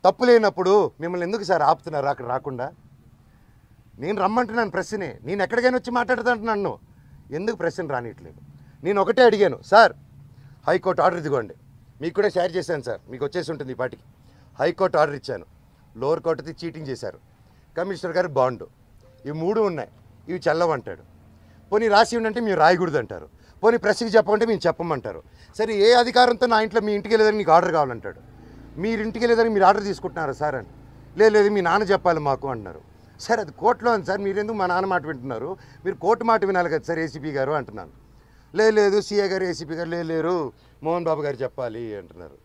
తప్పు లేనప్పుడు మిమ్మల్ని ఎందుకు సార్ ఆపుతున్నారు అక్కడ రాకుండా? నేను రమ్మంటున్నాను ప్రెస్ని, నేను ఎక్కడికైనా వచ్చి మాట్లాడుతుంటున్నాను, ఎందుకు ప్రెస్ని రానిట్లేదు? నేను ఒకటే అడిగాను, సార్ హైకోర్టు ఆర్డర్ ఇదిగోండి, మీకు కూడా షేర్ చేశాను సార్, మీకు వచ్చేసి ఉంటుంది ఈ పాటికి. హైకోర్టు ఆర్డర్ ఇచ్చాను, లోవర్ కోర్టుది చీటింగ్ చేశారు, కమిషనర్ గారు బాండు, ఇవి 3 ఉన్నాయి, ఇవి చెల్లవంటాడు. పోనీ రాసి ఉండంటే మీరు రాయకూడదు అంటారు. పోనీ ప్రెస్కి చెప్పమంటే మేము చెప్పమంటారు. సరే ఏ అధికారంతో నా ఇంట్లో మీ ఇంటికి వెళ్ళేదని మీకు ఆర్డర్ కావాలంటాడు. మీరు ఇంటికి వెళ్ళేదని మీరు ఆర్డర్ తీసుకుంటున్నారా సార్ అని? లేదు మీ నాన్న చెప్పాలి మాకు అంటున్నారు. సార్ అది కోర్టులో ఉంది సార్, మీరెందుకు మా నాన్న మాట వింటున్నారు? మీరు కోర్టు మాట వినాలి కదా సార్ ఏసీపీ గారు అంటున్నాను. లేదు సీఏ గారు ఏసీపీ గారు లేరు, మోహన్ బాబు గారు చెప్పాలి అంటున్నారు.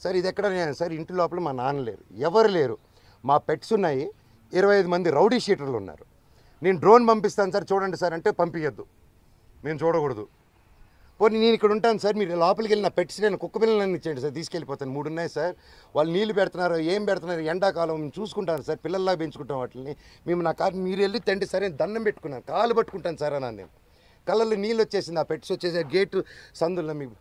సార్ ఇది ఎక్కడ సార్? ఇంటి లోపల మా నాన్న లేరు, ఎవరు లేరు, మా పెట్స్ ఉన్నాయి, 25 మంది రౌడీ షీటర్లు ఉన్నారు. నేను డ్రోన్ పంపిస్తాను సార్ చూడండి సార్ అంటే పంపించద్దు, మేము చూడకూడదు. పోనీ నేను ఇక్కడ ఉంటాను సార్, మీరు లోపలికి వెళ్ళిన పెట్స్ నేను కుక్క పిల్లలన్నీ ఇచ్చేయండి సార్, తీసుకెళ్ళిపోతాను. 3 ఉన్నాయి సార్, వాళ్ళు నీళ్ళు పెడుతున్నారు, ఏం పెడుతున్నారు, ఎండాకాలం చూసుకుంటాను సార్, పిల్లల్లాగా పెంచుకుంటాం వాటిని. మేము నా కారు మీరు వెళ్ళి తండ్రి సరే దండం పెట్టుకున్నాను, కాలు పట్టుకుంటాను సార్ అన్నాను. నేను కళ్ళల్లో నీళ్ళు వచ్చేసింది, ఆ పెట్స్ వచ్చేసి గేటు సందుల్లో మీకు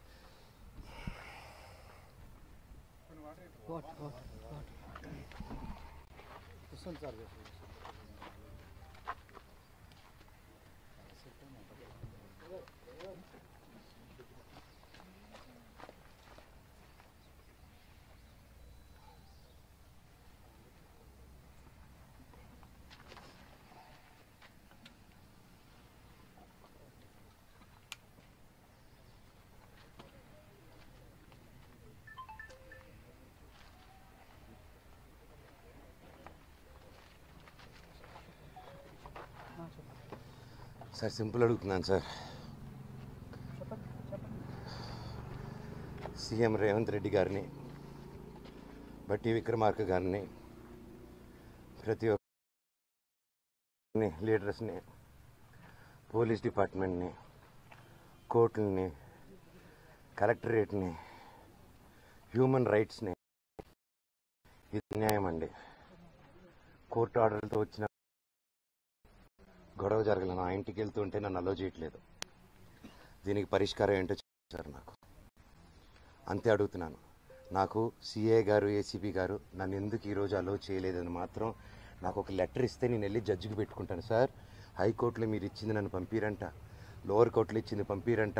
సార్ సింపుల్ అడుగుతున్నాను సార్. సీఎం రేవంత్ రెడ్డి గారిని, బట్టి విక్రమార్క గారిని, ప్రతి ఒక్క లీడర్స్ని, పోలీస్ డిపార్ట్మెంట్ని, కోర్టులని, కలెక్టరేట్ని, హ్యూమన్ రైట్స్ని, ఇది న్యాయం అండి. కోర్టు ఆర్డర్లతో వచ్చిన గొడవ జరగలేదు, నా ఇంటికి వెళ్తుంటే నన్ను అలో చేయట్లేదు. దీనికి పరిష్కారం ఏంటో చెప్పారు నాకు, అంతే అడుగుతున్నాను. నాకు సిఏ గారు ఏసీపీ గారు నన్ను ఎందుకు ఈరోజు అలో చేయలేదని మాత్రం నాకు ఒక లెటర్ ఇస్తే నేను వెళ్ళి జడ్జికి పెట్టుకుంటాను. సార్ హైకోర్టులో మీరు ఇచ్చింది నన్ను పంపిరంట, లోవర్ కోర్టులో ఇచ్చింది పంపిరంట,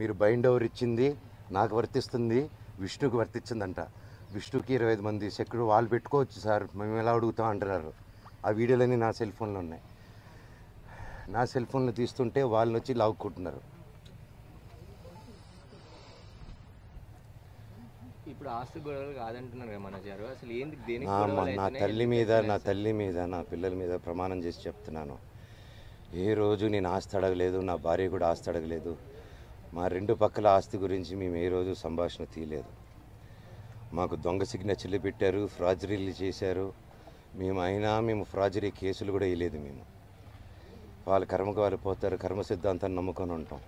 మీరు బైండ్ ఓవర్ ఇచ్చింది నాకు వర్తిస్తుంది, విష్ణుకి వర్తించిందంట. విష్ణుకి 25 మంది సెక్యూరిటీ వాళ్ళు పెట్టుకోవచ్చు సార్, మేము ఎలా అడుగుతాం అంటున్నారు. ఆ వీడియోలన్నీ నా సెల్ ఫోన్లో ఉన్నాయి, నా సెల్ ఫోన్లో తీస్తుంటే వాళ్ళని వచ్చి లాక్కుంటున్నారు. ఇప్పుడు ఆస్తి గొడవలు కాదంటున్నారు కదా మన గారు, అసలు ఏంది దేనికి నా తల్లి మీద నా పిల్లల మీద ప్రమాణం చేసి చెప్తున్నాను, ఏ రోజు నేను ఆస్తి అడగలేదు, నా భార్య కూడా ఆస్తి అడగలేదు. మా 2 పక్కల ఆస్తి గురించి మేము ఏ రోజు సంభాషణ తీయలేదు. మాకు దొంగ సిగ్నేచర్లు పెట్టారు, ఫ్రాజరీలు చేశారు, మేము ఫ్రాజరీ కేసులు కూడా వేయలేదు. మేము వాళ్ళ కర్మకు వాళ్ళు పోతారు, కర్మ సిద్ధాంతాన్ని నమ్ముకొని ఉంటాం.